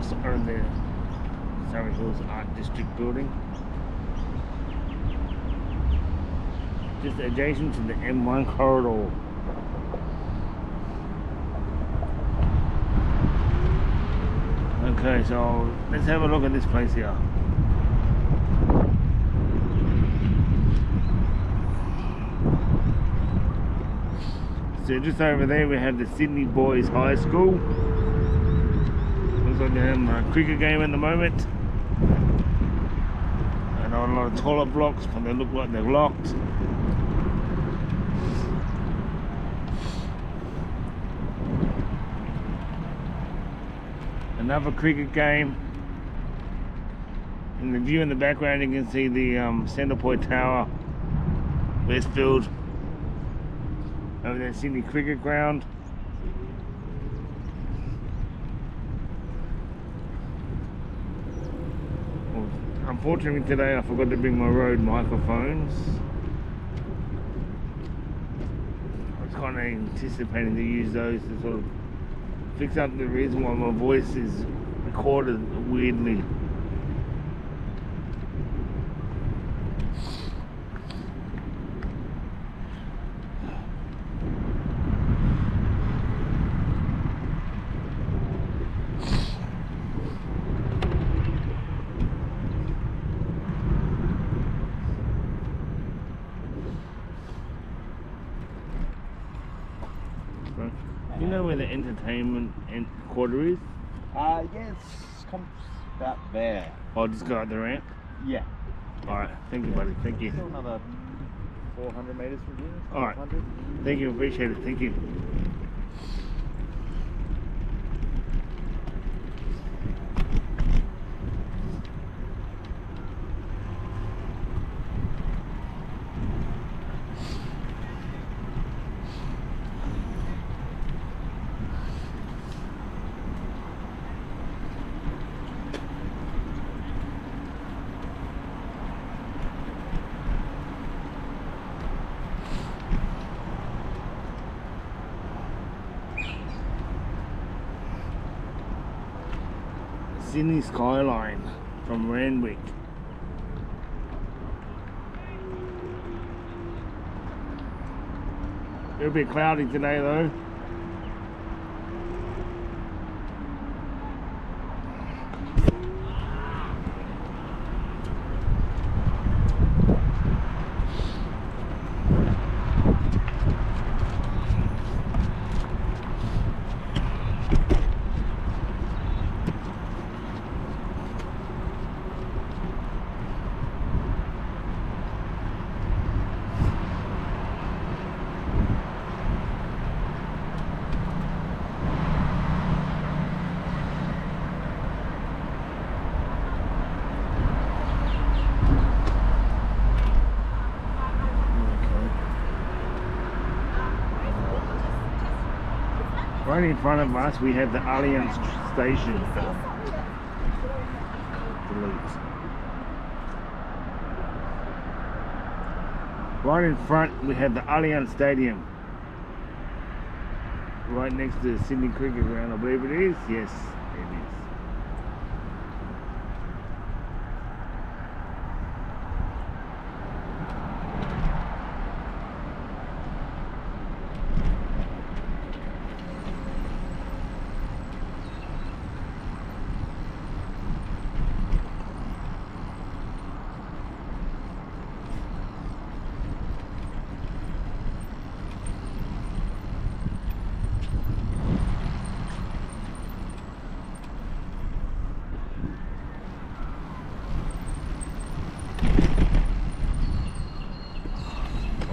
also own the Surrey Hills Art District building. Just adjacent to the M1 corridor. Okay, so let's have a look at this place here. So just over there we have the Sydney Boys High School. Looks like they're having a cricket game at the moment. And on a lot of toilet blocks, but they look like they're locked. Another cricket game. In the view in the background you can see the Centrepoint Tower, Westfield. Over there, Sydney Cricket Ground. Well, unfortunately today I forgot to bring my Rode microphones. I was kind of anticipating to use those to sort of fix up the reason why my voice is recorded weirdly. Do you know where the entertainment quarter is? Yes, comes about there. I'll just go up the ramp? Yeah. Alright, thank you buddy, thank you. Still another 400 metres from here. Alright, thank you, appreciate it, thank you. Sydney skyline from Randwick. It'll be cloudy today though. Right in front of us we have the Allianz station. Delete. Right in front we have the Allianz Stadium. Right next to the Sydney Cricket Ground, I believe it is. Yes, it is.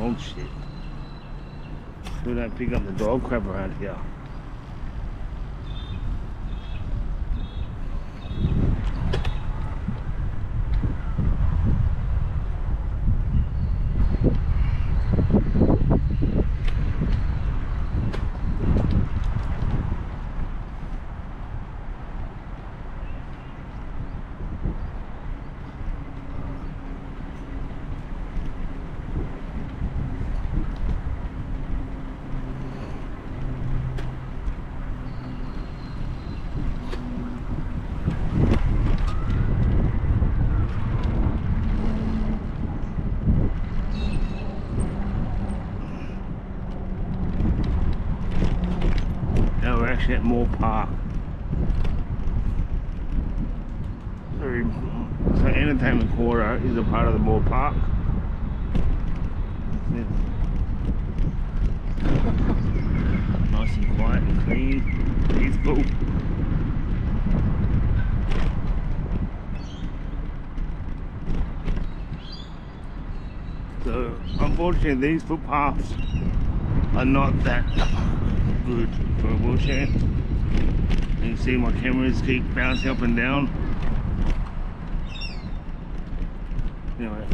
Oh shit. Should I pick up the dog crap around here? actually at Moore Park. So Entertainment Quarter is a part of the Moore Park. Nice and quiet and clean, peaceful. So unfortunately these footpaths are not that good for a wheelchair. You can see my cameras keep bouncing up and down. Anyway,